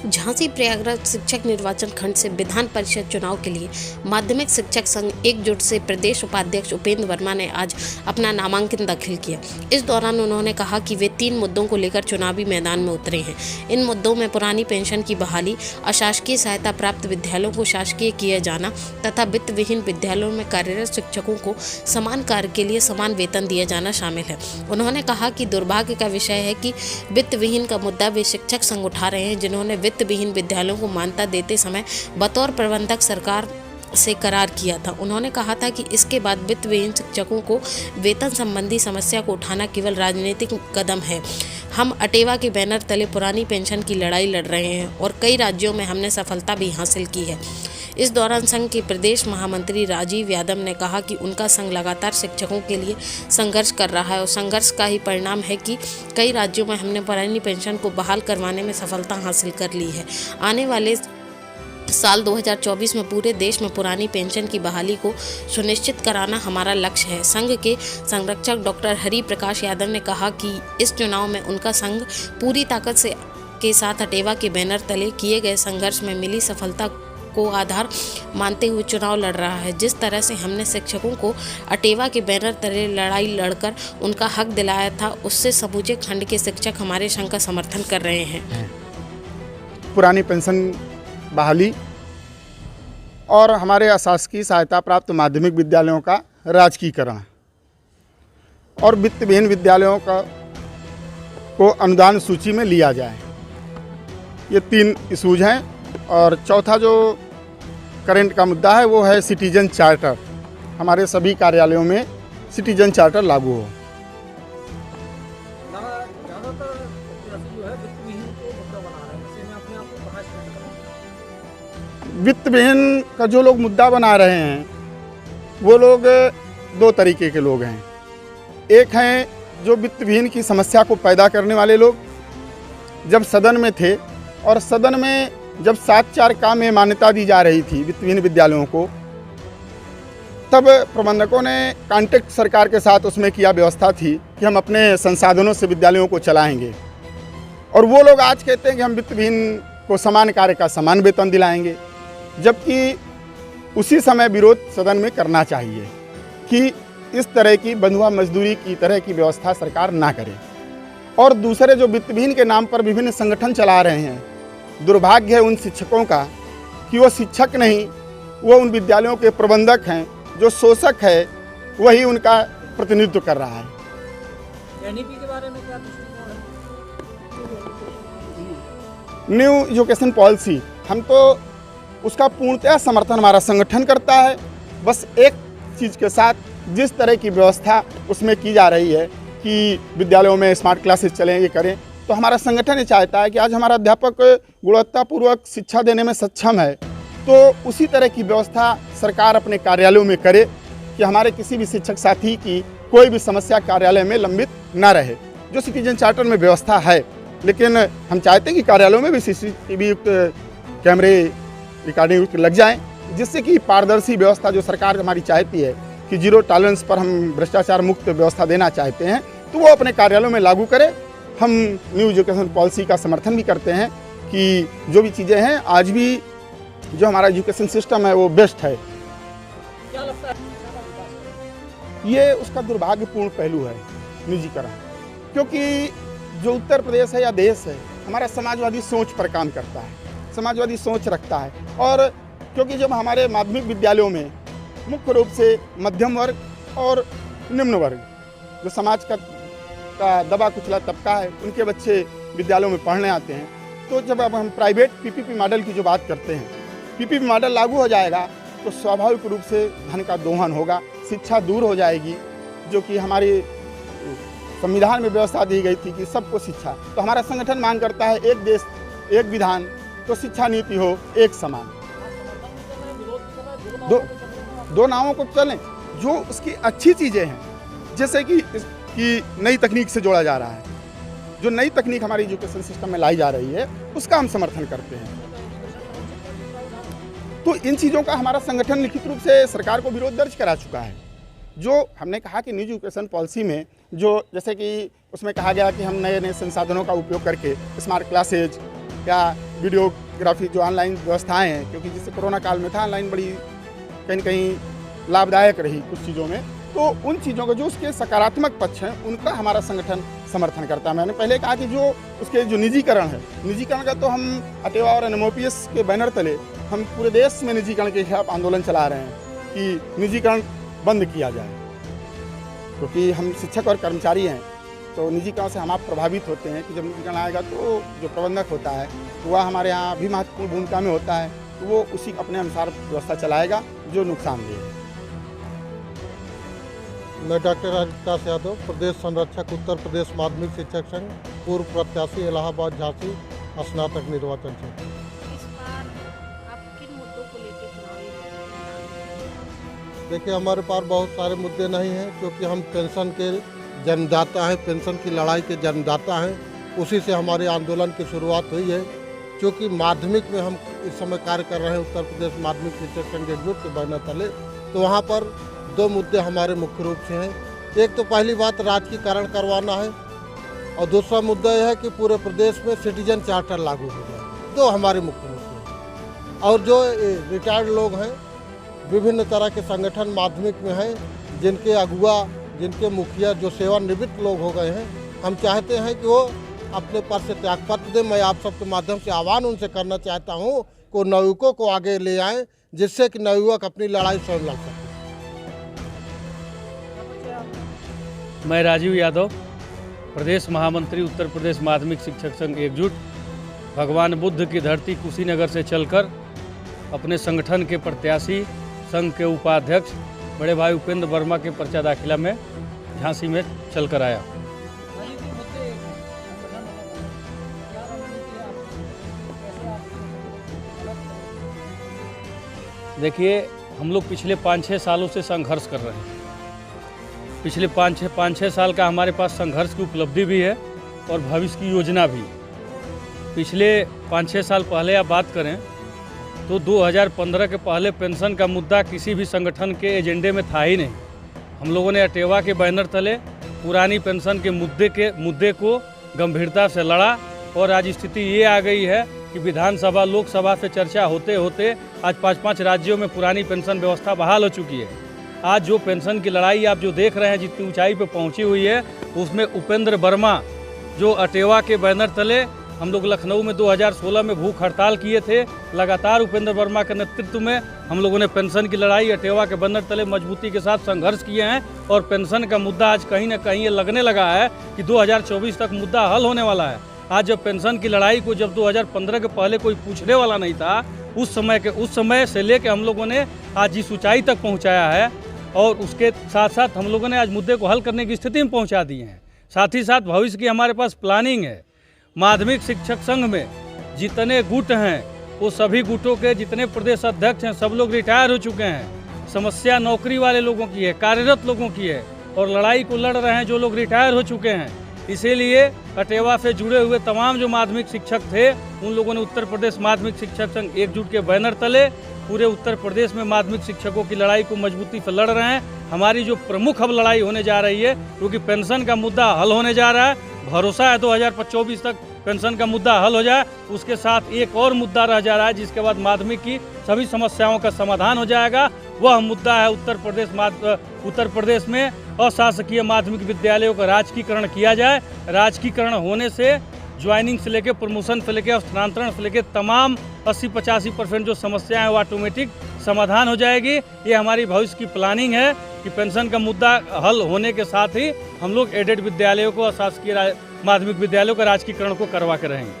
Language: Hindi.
झांसी प्रयागराज शिक्षक निर्वाचन खंड से विधान परिषद चुनाव के लिए माध्यमिक शिक्षक संघ एकजुट से प्रदेश उपाध्यक्ष उपेंद्र वर्मा ने आज अपना नामांकन दाखिल किया। इस दौरान उन्होंने कहा कि वे 3 मुद्दों को लेकर चुनावी मैदान में उतरे हैं। इन मुद्दों में पुरानी पेंशन की बहाली, अशासकीय सहायता प्राप्त विद्यालयों को शासकीय किया जाना तथा वित्त विहीन विद्यालयों में कार्यरत शिक्षकों को समान कार्य के लिए समान वेतन दिया जाना शामिल है। उन्होंने कहा कि दुर्भाग्य का विषय है कि वित्त विहीन का मुद्दा वे शिक्षक संघ उठा रहे हैं, जिन्होंने वित्त विहीन विद्यालयों को मान्यता देते समय बतौर प्रबंधक सरकार से करार किया था। उन्होंने कहा था कि इसके बाद वित्त विहीन शिक्षकों को वेतन संबंधी समस्या को उठाना केवल राजनीतिक कदम है। हम अटेवा के बैनर तले पुरानी पेंशन की लड़ाई लड़ रहे हैं और कई राज्यों में हमने सफलता भी हासिल की है। इस दौरान संघ के प्रदेश महामंत्री राजीव यादव ने कहा कि उनका संघ लगातार शिक्षकों के लिए संघर्ष कर रहा है और संघर्ष का ही परिणाम है कि कई राज्यों में हमने पुरानी पेंशन को बहाल करवाने में सफलता हासिल कर ली है। आने वाले साल 2024 में पूरे देश में पुरानी पेंशन की बहाली को सुनिश्चित कराना हमारा लक्ष्य है। संघ के संरक्षक डॉक्टर हरि प्रकाश यादव ने कहा कि इस चुनाव में उनका संघ पूरी ताकत के साथ अटेवा के बैनर तले किए गए संघर्ष में मिली सफलता को आधार मानते हुए चुनाव लड़ रहा है। जिस तरह से हमने शिक्षकों को अटेवा के बैनर तले लड़ाई लड़कर उनका हक दिलाया था, उससे समूचे खंड के शिक्षक हमारे संघ का समर्थन कर रहे हैं। पुरानी पेंशन बहाली और हमारे अशासकीय सहायता प्राप्त माध्यमिक विद्यालयों का राजकीयकरण और वित्त विहीन विद्यालयों को अनुदान सूची में लिया जाए, ये 3 इशूज हैं। और चौथा जो करंट का मुद्दा है वो है सिटीजन चार्टर। हमारे सभी कार्यालयों में सिटीजन चार्टर लागू हो। वित्त विहीन का जो लोग मुद्दा बना रहे हैं वो लोग 2 तरीके के लोग हैं। एक हैं जो वित्त विहीन की समस्या को पैदा करने वाले लोग। जब सदन में थे और सदन में जब 7-4 में मान्यता दी जा रही थी वित्त विहीन विद्यालयों को, तब प्रबंधकों ने कॉन्ट्रैक्ट सरकार के साथ उसमें किया व्यवस्था थी कि हम अपने संसाधनों से विद्यालयों को चलाएंगे। और वो लोग आज कहते हैं कि हम वित्त विहीन को समान कार्य का समान वेतन दिलाएंगे, जबकि उसी समय विरोध सदन में करना चाहिए कि इस तरह की बंधुआ मजदूरी की तरह की व्यवस्था सरकार ना करे। और दूसरे जो वित्त विहीन के नाम पर विभिन्न संगठन चला रहे हैं, दुर्भाग्य है उन शिक्षकों का कि वो शिक्षक नहीं, वो उन विद्यालयों के प्रबंधक हैं। जो शोषक है वही उनका प्रतिनिधित्व कर रहा है। एनईपी के बारे में क्या दृष्टिकोण है? न्यू एजुकेशन पॉलिसी, हम तो उसका पूर्णतः समर्थन हमारा संगठन करता है। बस एक चीज़ के साथ, जिस तरह की व्यवस्था उसमें की जा रही है कि विद्यालयों में स्मार्ट क्लासेस चलें, ये करें, तो हमारा संगठन ये चाहता है कि आज हमारा अध्यापक गुणवत्तापूर्वक शिक्षा देने में सक्षम है, तो उसी तरह की व्यवस्था सरकार अपने कार्यालयों में करे कि हमारे किसी भी शिक्षक साथी की कोई भी समस्या कार्यालय में लंबित ना रहे। जो सिटीजन चार्टर में व्यवस्था है, लेकिन हम चाहते हैं कि कार्यालयों में भी CCTV युक्त कैमरे रिकॉर्डिंग युक्त लग जाएँ, जिससे कि पारदर्शी व्यवस्था जो सरकार हमारी चाहती है कि 0 टॉलरेंस पर हम भ्रष्टाचार मुक्त व्यवस्था देना चाहते हैं, तो वो अपने कार्यालयों में लागू करे। हम न्यू एजुकेशन पॉलिसी का समर्थन भी करते हैं कि जो भी चीज़ें हैं, आज भी जो हमारा एजुकेशन सिस्टम है वो बेस्ट है। क्या लगता है? ये उसका दुर्भाग्यपूर्ण पहलू है निजीकरण, क्योंकि जो उत्तर प्रदेश है या देश है, हमारा समाजवादी सोच पर काम करता है, समाजवादी सोच रखता है। और क्योंकि जब हमारे माध्यमिक विद्यालयों में मुख्य रूप से मध्यम वर्ग और निम्न वर्ग, जो समाज का दबा कुचला तबका है, उनके बच्चे विद्यालयों में पढ़ने आते हैं, तो जब अब हम प्राइवेट PPP मॉडल की जो बात करते हैं, PPP मॉडल लागू हो जाएगा तो स्वाभाविक रूप से धन का दोहन होगा, शिक्षा दूर हो जाएगी, जो कि हमारी संविधान में व्यवस्था दी गई थी कि सबको शिक्षा। तो हमारा संगठन मांग करता है एक देश एक विधान, तो शिक्षा नीति हो एक समान, दो नावों को चलें। जो उसकी अच्छी चीज़ें हैं, जैसे कि नई तकनीक से जोड़ा जा रहा है, जो नई तकनीक हमारी एजुकेशन सिस्टम में लाई जा रही है, उसका हम समर्थन करते हैं। तो इन चीज़ों का हमारा संगठन लिखित रूप से सरकार को विरोध दर्ज करा चुका है। जो हमने कहा कि न्यू एजुकेशन पॉलिसी में जो जैसे कि उसमें कहा गया कि हम नए नए संसाधनों का उपयोग करके स्मार्ट क्लासेज या वीडियोग्राफी जो ऑनलाइन व्यवस्थाएं हैं, क्योंकि जिससे कोरोना काल में था ऑनलाइन बड़ी कहीं न कहीं लाभदायक रही कुछ चीज़ों में, तो उन चीज़ों का जो उसके सकारात्मक पक्ष हैं उनका हमारा संगठन समर्थन करता है। मैंने पहले कहा कि जो उसके जो निजीकरण है, निजीकरण का तो हम अटेवा और NMOPS के बैनर तले हम पूरे देश में निजीकरण के खिलाफ आंदोलन चला रहे हैं कि निजीकरण बंद किया जाए, क्योंकि हम शिक्षक और कर्मचारी हैं, तो निजीकरण से हम आप प्रभावित होते हैं कि जब निजीकरण आएगा तो जो प्रबंधक होता है तो वह हमारे यहाँ भी महत्वपूर्ण भूमिका में होता है, तो वो उसी अपने अनुसार व्यवस्था चलाएगा जो नुकसानदेह है। मैं डॉक्टर राजविकास यादव, प्रदेश संरक्षक, उत्तर प्रदेश माध्यमिक शिक्षक संघ, पूर्व प्रत्याशी, इलाहाबाद झांसी स्नातक निर्वाचन क्षेत्र। इस बार आप किन मुद्दों को लेकर चुनावी देखिए, हमारे पास बहुत सारे मुद्दे नहीं हैं, क्योंकि हम पेंशन के जन्मदाता हैं, पेंशन की लड़ाई के जन्मदाता हैं। उसी से हमारे आंदोलन की शुरुआत हुई है। क्योंकि माध्यमिक में हम इस समय कार्य कर रहे हैं, उत्तर प्रदेश माध्यमिक शिक्षक संघ एकजुट के बैनर तले, तो वहाँ पर 2 मुद्दे हमारे मुख्य रूप से हैं। एक तो पहली बात राजकीकरण करवाना है, और दूसरा मुद्दा यह है कि पूरे प्रदेश में सिटीजन चार्टर लागू हो जाए। 2 हमारे मुख्य मुद्दे हैं। और जो रिटायर्ड लोग हैं, विभिन्न तरह के संगठन माध्यमिक में हैं, जिनके अगुआ, जिनके मुखिया जो सेवानिवृत्त लोग हो गए हैं, हम चाहते हैं कि वो अपने पद से त्यागपत्र दें। मैं आप सबके माध्यम से आह्वान उनसे करना चाहता हूँ कि नवयुवकों को आगे ले आएँ, जिससे कि नवयुवक अपनी लड़ाई स्वयं लड़ सकें। मैं राजीव यादव, प्रदेश महामंत्री, उत्तर प्रदेश माध्यमिक शिक्षक संघ एकजुट, भगवान बुद्ध की धरती कुशीनगर से चलकर अपने संगठन के प्रत्याशी, संघ के उपाध्यक्ष बड़े भाई उपेंद्र वर्मा के पर्चा दाखिला में झांसी में चलकर आया। राजनीतिक मुद्दे संगठन में क्या रणनीति है आपकी? कैसे आप देखिए, हम लोग पिछले 5-6 सालों से संघर्ष कर रहे हैं। पिछले 5-6 साल का हमारे पास संघर्ष की उपलब्धि भी है और भविष्य की योजना भी। पिछले 5-6 साल पहले आप बात करें तो 2015 के पहले पेंशन का मुद्दा किसी भी संगठन के एजेंडे में था ही नहीं। हम लोगों ने अटेवा के बैनर तले पुरानी पेंशन के मुद्दे को गंभीरता से लड़ा, और आज स्थिति ये आ गई है कि विधानसभा, लोकसभा से चर्चा होते होते आज 5-5 राज्यों में पुरानी पेंशन व्यवस्था बहाल हो चुकी है। आज जो पेंशन की लड़ाई आप जो देख रहे हैं, जितनी ऊंचाई पे पहुंची हुई है, उसमें उपेंद्र वर्मा जो अटेवा के बैनर तले, हम लोग लखनऊ में 2016 में भूख हड़ताल किए थे, लगातार उपेंद्र वर्मा के नेतृत्व में हम लोगों ने पेंशन की लड़ाई अटेवा के बैनर तले मजबूती के साथ संघर्ष किए हैं, और पेंशन का मुद्दा आज कहीं ना कहीं ये लगने लगा है कि 2024 तक मुद्दा हल होने वाला है। आज जब पेंशन की लड़ाई को जब 2015 के पहले कोई पूछने वाला नहीं था, उस समय से लेकर हम लोगों ने आज जिस ऊंचाई तक पहुंचाया है, और उसके साथ साथ हम लोगों ने आज मुद्दे को हल करने की स्थिति में पहुंचा दिए हैं। साथ ही साथ भविष्य की हमारे पास प्लानिंग है। माध्यमिक शिक्षक संघ में जितने गुट हैं, वो सभी गुटों के जितने प्रदेश अध्यक्ष हैं, सब लोग रिटायर हो चुके हैं। समस्या नौकरी वाले लोगों की है, कार्यरत लोगों की है, और लड़ाई को लड़ रहे हैं जो लोग रिटायर हो चुके हैं। इसीलिए अटेवा से जुड़े हुए तमाम जो माध्यमिक शिक्षक थे, उन लोगों ने उत्तर प्रदेश माध्यमिक शिक्षक संघ एकजुट के बैनर तले पूरे उत्तर प्रदेश में माध्यमिक शिक्षकों की लड़ाई को मजबूती से लड़ रहे हैं। हमारी जो प्रमुख अब लड़ाई होने जा रही है, क्योंकि पेंशन का मुद्दा हल होने जा रहा है, भरोसा है 2024 तक पेंशन का मुद्दा हल हो जाए। उसके साथ एक और मुद्दा रह जा रहा है, जिसके बाद माध्यमिक की सभी समस्याओं का समाधान हो जाएगा। वह मुद्दा है उत्तर प्रदेश में अशासकीय माध्यमिक विद्यालयों का राजकीकरण किया जाए। राजकीकरण होने से ज्वाइनिंग से लेकर, प्रमोशन से लेकर, स्थानांतरण से लेकर तमाम 80-85% जो समस्याएं हैं वो ऑटोमेटिक समाधान हो जाएगी। ये हमारी भविष्य की प्लानिंग है कि पेंशन का मुद्दा हल होने के साथ ही हम लोग एडेड विद्यालयों को, अशासकीय माध्यमिक विद्यालयों का राजकीकरण को करवा के रहेंगे।